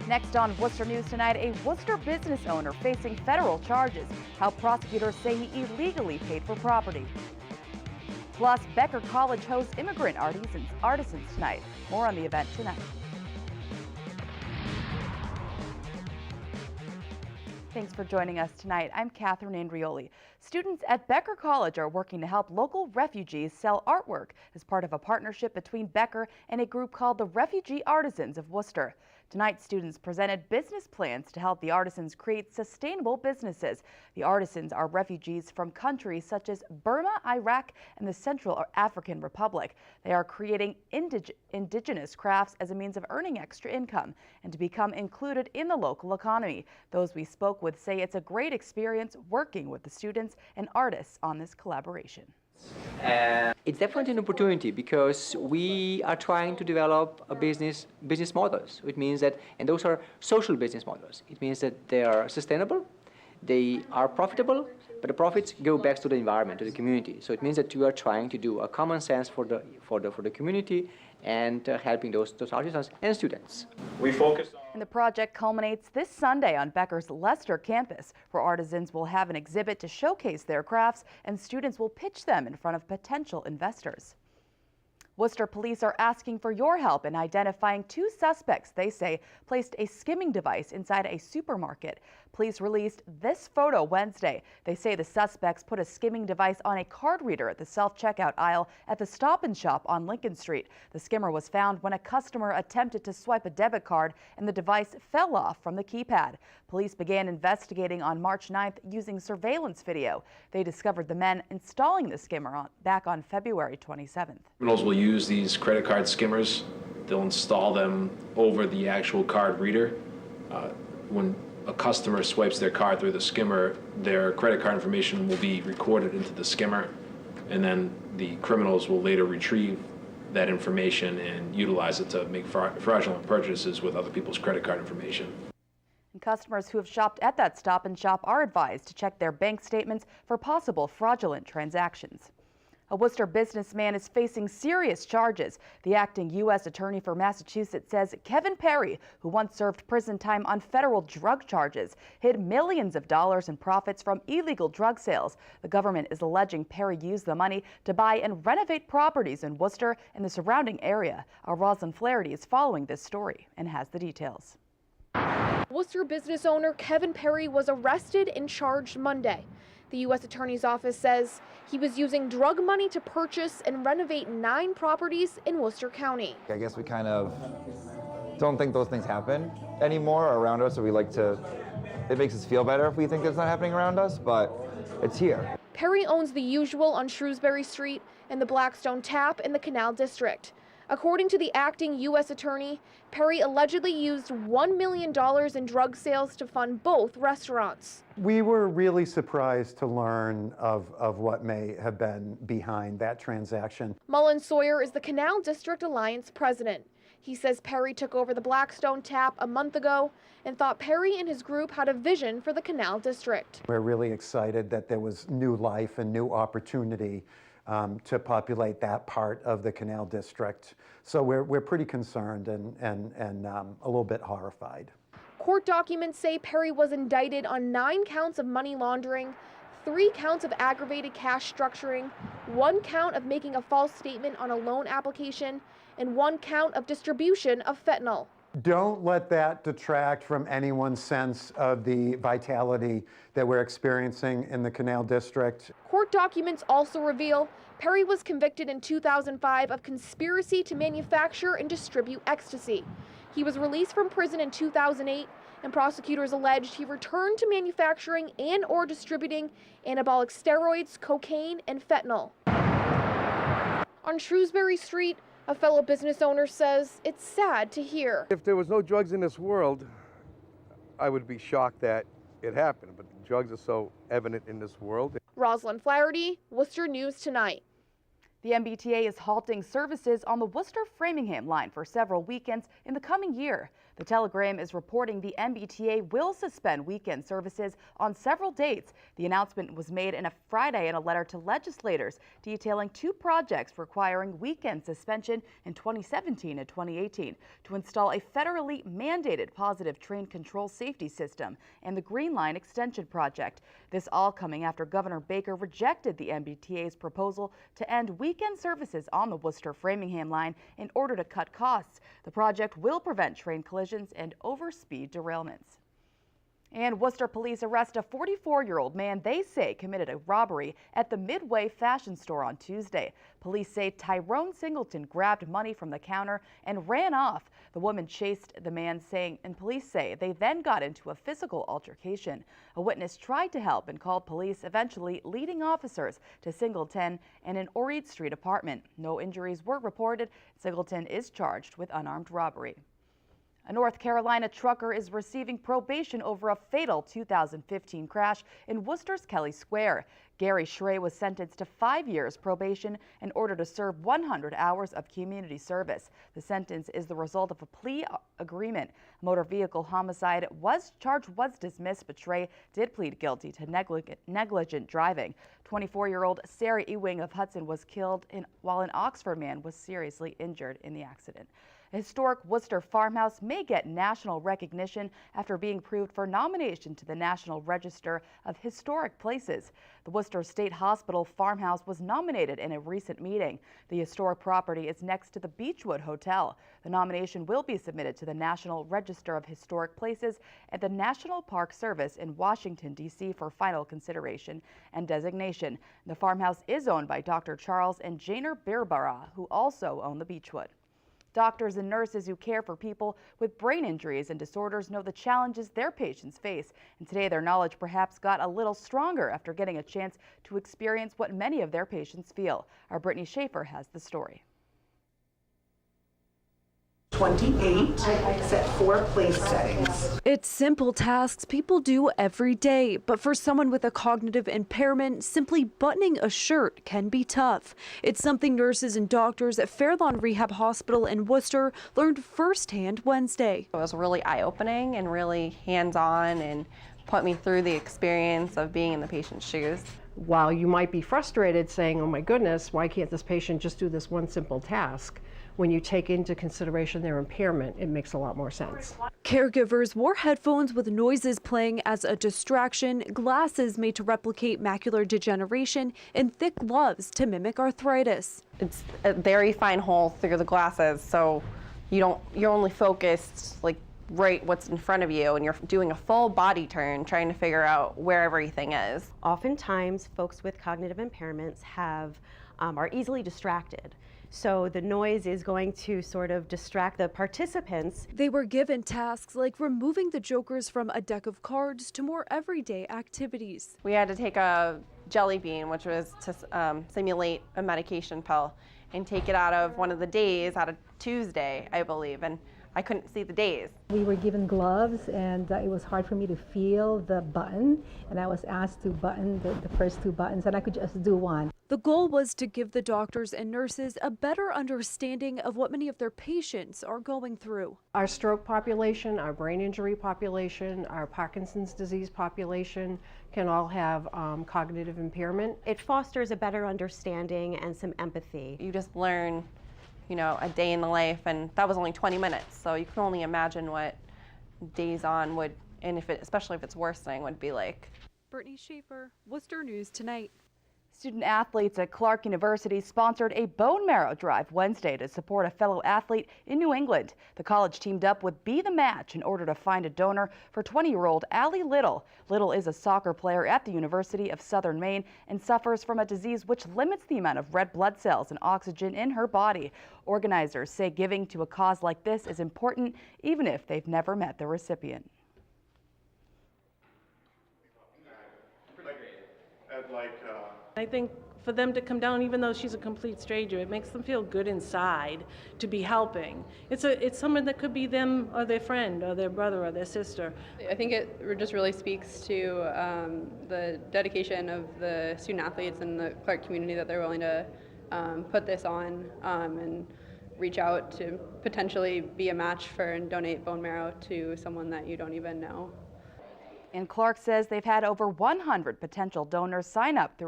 Next on Worcester News Tonight, a Worcester business owner facing federal charges. How prosecutors say he illegally paid for property. Plus, Becker College hosts Immigrant Artisans tonight. More on the event tonight. Thanks for joining us tonight. I'm Catherine Andrioli. Students at Becker College are working to help local refugees sell artwork as part of a partnership between Becker and a group called the Refugee Artisans of Worcester. Tonight, students presented business plans to help the artisans create sustainable businesses. The artisans are refugees from countries such as Burma, Iraq, and the Central African Republic. They are creating indigenous crafts as a means of earning extra income and to become included in the local economy. Those we spoke with say it's a great experience working with the students and artists on this collaboration. It's definitely an opportunity because we are trying to develop a business models. It means that, and those are social business models. It means that they are sustainable, they are profitable, but the profits go back to the environment, to the community. So it means that you are trying to do a common sense for the community and helping those artisans and students. We focus on. And the project culminates this Sunday on Becker's Leicester campus, where artisans will have an exhibit to showcase their crafts and students will pitch them in front of potential investors. Worcester police are asking for your help in identifying two suspects they say placed a skimming device inside a supermarket. Police released this photo Wednesday. They say the suspects put a skimming device on a card reader at the self-checkout aisle at the Stop and Shop on Lincoln Street. The skimmer was found when a customer attempted to swipe a debit card and the device fell off from the keypad. Police began investigating on March 9th using surveillance video. They discovered the men installing the skimmer back on February 27th. Criminals will use these credit card skimmers. They'll install them over the actual card reader. When a customer swipes their card through the skimmer, their credit card information will be recorded into the skimmer, and then the criminals will later retrieve that information and utilize it to make fraudulent purchases with other people's credit card information. And customers who have shopped at that Stop and Shop are advised to check their bank statements for possible fraudulent transactions. A Worcester businessman is facing serious charges. The acting U.S. Attorney for Massachusetts says Kevin Perry, who once served prison time on federal drug charges, hid millions of dollars in profits from illegal drug sales. The government is alleging Perry used the money to buy and renovate properties in Worcester and the surrounding area. Our Rosalind Flaherty is following this story and has the details. Worcester business owner Kevin Perry was arrested and charged Monday. The U.S. Attorney's Office says he was using drug money to purchase and renovate 9 properties in Worcester County. I guess we kind of don't think those things happen anymore around us, so we like to, it makes us feel better if we think it's not happening around us, but it's here. Perry owns the Usual on Shrewsbury Street and the Blackstone Tap in the Canal District. According to the acting U.S. Attorney, Perry allegedly used $1 million in drug sales to fund both restaurants. We were really surprised to learn of what may have been behind that transaction. Mullen Sawyer is the Canal District Alliance president. He says Perry took over the Blackstone Tap a month ago and thought Perry and his group had a vision for the Canal District. We're really excited that there was new life and new opportunity to populate that part of the Canal District. So we're pretty concerned and a little bit horrified. Court documents say Perry was indicted on 9 counts of money laundering, 3 counts of aggravated cash structuring, 1 count of making a false statement on a loan application, and 1 count of distribution of fentanyl. Don't let that detract from anyone's sense of the vitality that we're experiencing in the Canal District. Court documents also reveal Perry was convicted in 2005 of conspiracy to manufacture and distribute ecstasy. He was released from prison in 2008, and prosecutors alleged he returned to manufacturing and/or distributing anabolic steroids, cocaine, and fentanyl. On Shrewsbury Street, a fellow business owner says it's sad to hear. If there was no drugs in this world, I would be shocked that it happened, but drugs are so evident in this world. Rosalind Flaherty, Worcester News Tonight. The MBTA is halting services on the Worcester-Framingham line for several weekends in the coming year. The Telegram is reporting the MBTA will suspend weekend services on several dates. The announcement was made on a Friday in a letter to legislators detailing 2 projects requiring weekend suspension in 2017 and 2018 to install a federally mandated positive train control safety system and the Green Line extension project. This all coming after Governor Becker rejected the MBTA's proposal to end weekend services on the Worcester-Framingham line in order to cut costs. The project will prevent train collisions and overspeed derailments. And Worcester police arrest a 44-year-old man they say committed a robbery at the Midway fashion store on Tuesday. Police say Tyrone Singleton grabbed money from the counter and ran off. The woman chased the man, and police say they then got into a physical altercation. A witness tried to help and called police, eventually leading officers to Singleton and an Oread Street apartment. No injuries were reported. Singleton is charged with unarmed robbery. A North Carolina trucker is receiving probation over a fatal 2015 crash in Worcester's Kelley Square. Gary Schrey was sentenced to 5 years probation in order to serve 100 hours of community service. The sentence is the result of a plea agreement. Motor vehicle homicide charge was dismissed, but Schrey did plead guilty to negligent driving. 24-year-old Sarah Ewing of Hudson was killed while an Oxford man was seriously injured in the accident. A historic Worcester farmhouse may get national recognition after being approved for nomination to the National Register of Historic Places. The Worcester State Hospital farmhouse was nominated in a recent meeting. The historic property is next to the Beechwood Hotel. The nomination will be submitted to the National Register of Historic Places and the National Park Service in Washington, D.C. for final consideration and designation. The farmhouse is owned by Dr. Charles and Janer Birbara, who also own the Beechwood. Doctors and nurses who care for people with brain injuries and disorders know the challenges their patients face. And today their knowledge perhaps got a little stronger after getting a chance to experience what many of their patients feel. Our Brittany Schaefer has the story. 28, set 4 place settings. It's simple tasks people do every day, but for someone with a cognitive impairment, simply buttoning a shirt can be tough. It's something nurses and doctors at Fairlawn Rehab Hospital in Worcester learned firsthand Wednesday. It was really eye-opening and really hands-on and put me through the experience of being in the patient's shoes. While you might be frustrated saying, oh my goodness, why can't this patient just do this one simple task? When you take into consideration their impairment, it makes a lot more sense. Caregivers wore headphones with noises playing as a distraction, glasses made to replicate macular degeneration, and thick gloves to mimic arthritis. It's a very fine hole through the glasses, so you're only focused right what's in front of you, and you're doing a full body turn trying to figure out where everything is. Oftentimes, folks with cognitive impairments are easily distracted. So the noise is going to sort of distract the participants. They were given tasks like removing the jokers from a deck of cards to more everyday activities. We had to take a jelly bean, which was to simulate a medication pill, and take it out of one of the days, out of Tuesday, I believe, and I couldn't see the days. We were given gloves, and it was hard for me to feel the button, and I was asked to button the first 2 buttons, and I could just do one. The goal was to give the doctors and nurses a better understanding of what many of their patients are going through. Our stroke population, our brain injury population, our Parkinson's disease population can all have cognitive impairment. It fosters a better understanding and some empathy. You just learn, a day in the life, and that was only 20 minutes, so you can only imagine what days on would, and especially if it's worsening, would be like. Brittany Schaefer, Worcester News Tonight. Student athletes at Clark University sponsored a bone marrow drive Wednesday to support a fellow athlete in New England. The college teamed up with Be the Match in order to find a donor for 20-year-old Allie Little. Little is a soccer player at the University of Southern Maine and suffers from a disease which limits the amount of red blood cells and oxygen in her body. Organizers say giving to a cause like this is important, even if they've never met the recipient. I think for them to come down, even though she's a complete stranger, it makes them feel good inside to be helping. It's someone that could be them or their friend or their brother or their sister. I think it just really speaks to the dedication of the student athletes and the Clark community that they're willing to put this on and reach out to potentially be a match for and donate bone marrow to someone that you don't even know. And Clark says they've had over 100 potential donors sign up through